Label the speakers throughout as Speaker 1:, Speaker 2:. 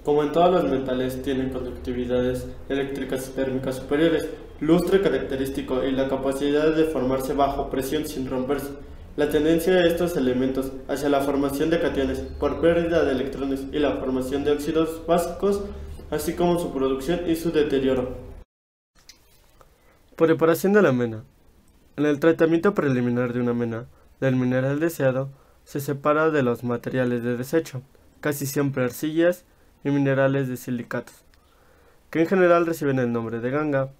Speaker 1: Como en todos los metales, tienen conductividades eléctricas y térmicas superiores, lustre característico y la capacidad de formarse bajo presión sin romperse. La tendencia de estos elementos hacia la formación de cationes por pérdida de electrones y la formación de óxidos básicos, así como su producción y su deterioro. Preparación de la mena. En el tratamiento preliminar de una mena, del mineral deseado se separa de los materiales de desecho, casi siempre arcillas y minerales de silicatos, que en general reciben el nombre de ganga.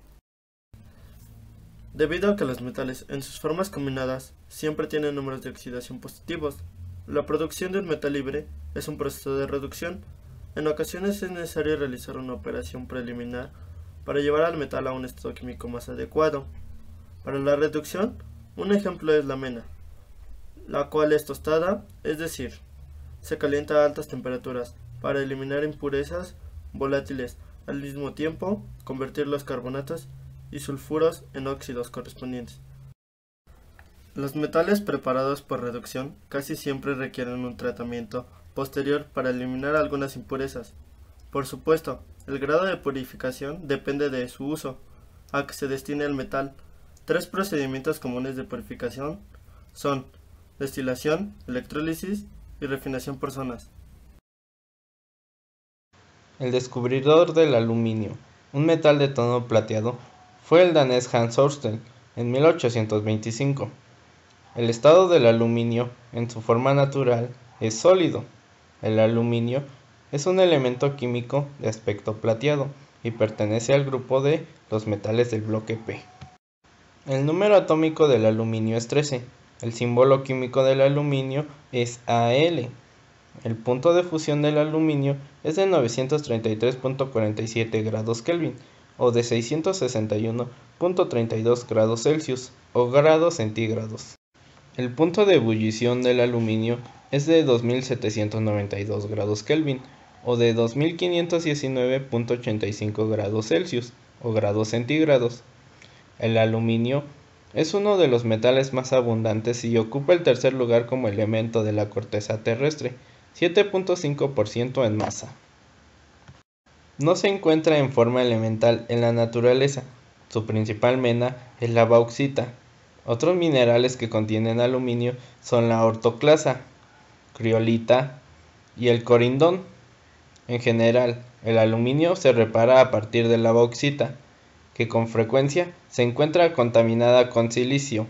Speaker 1: Debido a que los metales en sus formas combinadas siempre tienen números de oxidación positivos, la producción de un metal libre es un proceso de reducción. En ocasiones es necesario realizar una operación preliminar para llevar al metal a un estado químico más adecuado. Para la reducción, un ejemplo es la mena, la cual es tostada, es decir, se calienta a altas temperaturas para eliminar impurezas volátiles, al mismo tiempo convertir los carbonatos y sulfuros en óxidos correspondientes. Los metales preparados por reducción casi siempre requieren un tratamiento posterior para eliminar algunas impurezas. Por supuesto, el grado de purificación depende de su uso, a que se destine el metal. 3 procedimientos comunes de purificación son destilación, electrólisis y refinación por zonas.
Speaker 2: El descubridor del aluminio, un metal de tono plateado, fue el danés Hans Ørsted en 1825. El estado del aluminio, en su forma natural, es sólido. El aluminio es un elemento químico de aspecto plateado y pertenece al grupo de los metales del bloque P. El número atómico del aluminio es 13. El símbolo químico del aluminio es Al. El punto de fusión del aluminio es de 933.47 grados Kelvin o de 661.32 grados Celsius o grados centígrados. El punto de ebullición del aluminio es de 2792 grados Kelvin o de 2519.85 grados Celsius o grados centígrados. El aluminio es uno de los metales más abundantes y ocupa el tercer lugar como elemento de la corteza terrestre, 7.5% en masa. No se encuentra en forma elemental en la naturaleza. Su principal mena es la bauxita. Otros minerales que contienen aluminio son la ortoclasa, criolita y el corindón. En general, el aluminio se repara a partir de la bauxita, que con frecuencia se encuentra contaminada con silicio,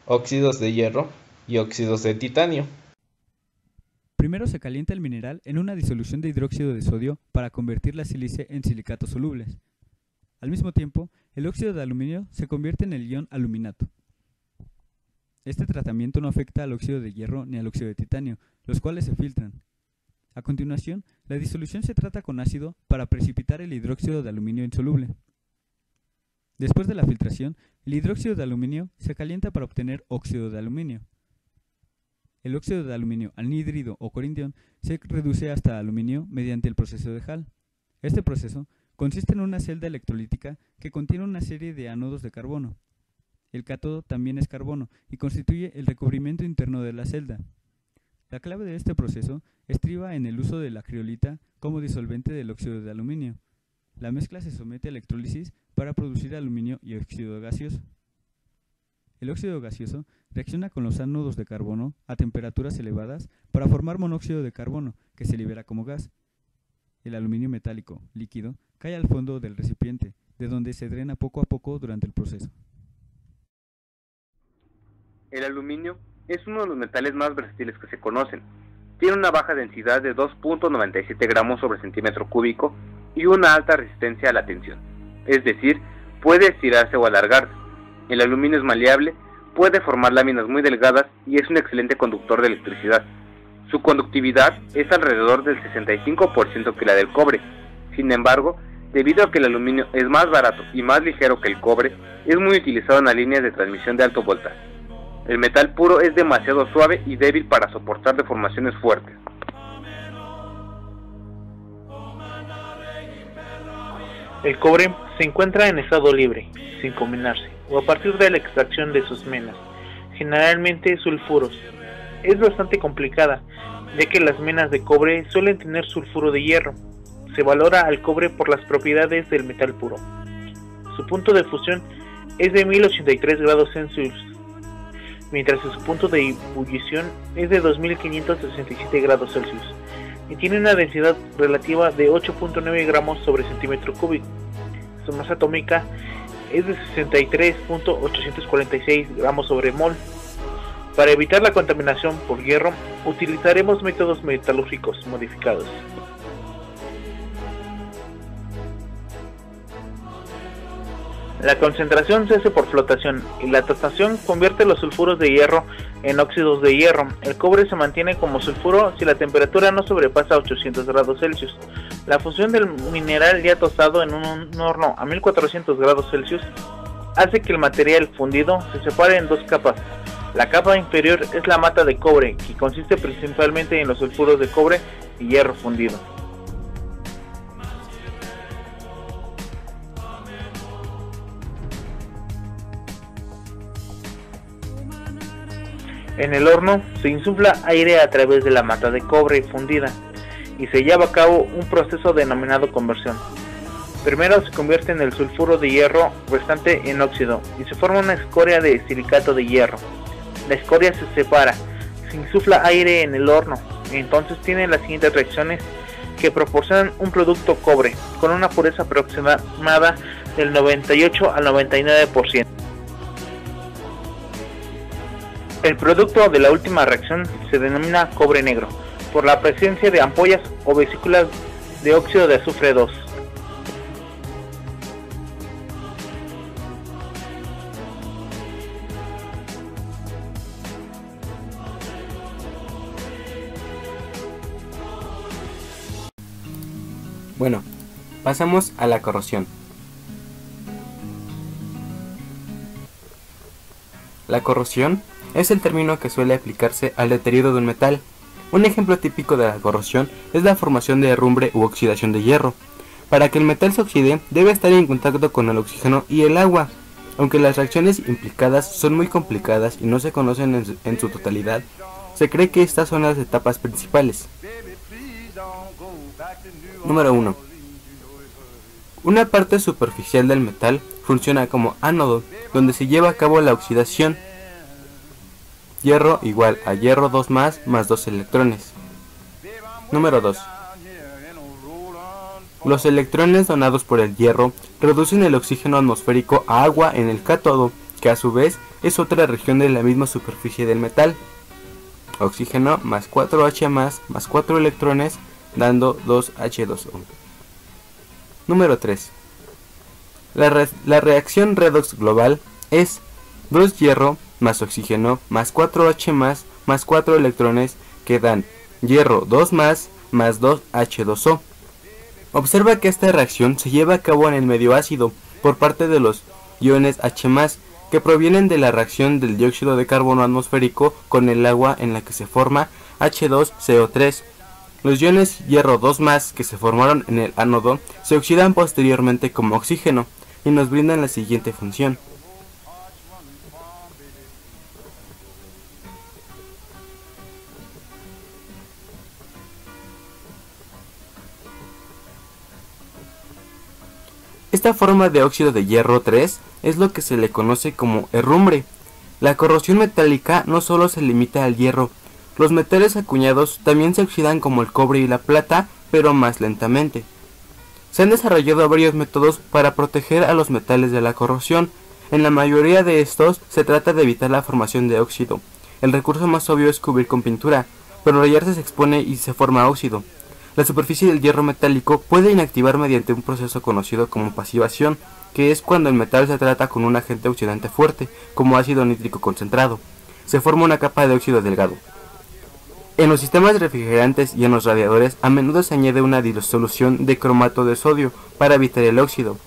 Speaker 2: óxidos de hierro y óxidos de titanio.
Speaker 3: Primero se calienta el mineral en una disolución de hidróxido de sodio para convertir la sílice en silicatos solubles. Al mismo tiempo, el óxido de aluminio se convierte en el ion aluminato. Este tratamiento no afecta al óxido de hierro ni al óxido de titanio, los cuales se filtran. A continuación, la disolución se trata con ácido para precipitar el hidróxido de aluminio insoluble. Después de la filtración, el hidróxido de aluminio se calienta para obtener óxido de aluminio. El óxido de aluminio anhídrido o corintión se reduce hasta aluminio mediante el proceso de Hall. Este proceso consiste en una celda electrolítica que contiene una serie de ánodos de carbono. El cátodo también es carbono y constituye el recubrimiento interno de la celda. La clave de este proceso estriba en el uso de la criolita como disolvente del óxido de aluminio. La mezcla se somete a electrólisis para producir aluminio y óxido gaseoso. El óxido gaseoso reacciona con los ánodos de carbono a temperaturas elevadas para formar monóxido de carbono, que se libera como gas. El aluminio metálico, líquido, cae al fondo del recipiente, de donde se drena poco a poco durante el proceso.
Speaker 4: El aluminio es uno de los metales más versátiles que se conocen. Tiene una baja densidad de 2.97 gramos sobre centímetro cúbico y una alta resistencia a la tensión, es decir, puede estirarse o alargarse. El aluminio es maleable, puede formar láminas muy delgadas y es un excelente conductor de electricidad. Su conductividad es alrededor del 65% que la del cobre. Sin embargo, debido a que el aluminio es más barato y más ligero que el cobre, es muy utilizado en las líneas de transmisión de alto voltaje. El metal puro es demasiado suave y débil para soportar deformaciones fuertes.
Speaker 5: El cobre se encuentra en estado libre, sin combinarse, o a partir de la extracción de sus menas, generalmente sulfuros. Es bastante complicada, ya que las menas de cobre suelen tener sulfuro de hierro. se valora al cobre por las propiedades del metal puro. Su punto de fusión es de 1083 grados Celsius, mientras que su punto de ebullición es de 2567 grados Celsius y tiene una densidad relativa de 8.9 gramos sobre centímetro cúbico. Su masa atómica es de 63.846 gramos sobre mol. Para evitar la contaminación por hierro, utilizaremos métodos metalúrgicos modificados. La concentración se hace por flotación y la tostación convierte los sulfuros de hierro en óxidos de hierro. El cobre se mantiene como sulfuro si la temperatura no sobrepasa 800 grados Celsius. La fusión del mineral ya tostado en un horno a 1400 grados Celsius hace que el material fundido se separe en dos capas. La capa inferior es la mata de cobre, que consiste principalmente en los sulfuros de cobre y hierro fundido. En el horno se insufla aire a través de la mata de cobre fundida y se lleva a cabo un proceso denominado conversión. Primero se convierte en el sulfuro de hierro restante en óxido y se forma una escoria de silicato de hierro. La escoria se separa, se insufla aire en el horno y entonces tiene las siguientes reacciones que proporcionan un producto cobre con una pureza aproximada del 98 al 99%. El producto de la última reacción se denomina cobre negro, por la presencia de ampollas o vesículas de óxido de azufre 2.
Speaker 2: Bueno, pasamos a la corrosión. La corrosión es el término que suele aplicarse al deterioro de un metal. Un ejemplo típico de la corrosión es la formación de herrumbre u oxidación de hierro. Para que el metal se oxide, debe estar en contacto con el oxígeno y el agua. Aunque las reacciones implicadas son muy complicadas y no se conocen en su totalidad, se cree que estas son las etapas principales. Número 1. Una parte superficial del metal funciona como ánodo, donde se lleva a cabo la oxidación. Hierro igual a hierro 2 más 2 electrones. Número 2. Los electrones donados por el hierro reducen el oxígeno atmosférico a agua en el cátodo, que a su vez es otra región de la misma superficie del metal. Oxígeno más 4H más 4 electrones, dando 2H2O. Número 3. La reacción redox global es 2 hierro más oxígeno más 4H más 4 electrones, que dan hierro 2 más 2H2O. Observa que esta reacción se lleva a cabo en el medio ácido por parte de los iones H+, que provienen de la reacción del dióxido de carbono atmosférico con el agua, en la que se forma H2CO3. Los iones hierro 2+, que se formaron en el ánodo, se oxidan posteriormente como oxígeno y nos brindan la siguiente función. Esta forma de óxido de hierro 3 es lo que se le conoce como herrumbre. La corrosión metálica no solo se limita al hierro, los metales acuñados también se oxidan como el cobre y la plata, pero más lentamente. Se han desarrollado varios métodos para proteger a los metales de la corrosión. En la mayoría de estos se trata de evitar la formación de óxido. El recurso más obvio es cubrir con pintura, pero rayarse se expone y se forma óxido. La superficie del hierro metálico puede inactivar mediante un proceso conocido como pasivación, que es cuando el metal se trata con un agente oxidante fuerte, como ácido nítrico concentrado. Se forma una capa de óxido delgado. En los sistemas refrigerantes y en los radiadores a menudo se añade una disolución de cromato de sodio para evitar el óxido.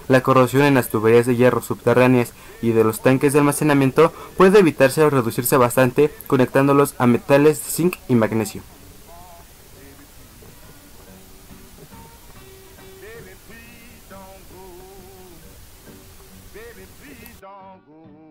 Speaker 2: La corrosión en las tuberías de hierro subterráneas y de los tanques de almacenamiento puede evitarse o reducirse bastante conectándolos a metales de zinc y magnesio.
Speaker 6: Baby, please don't go.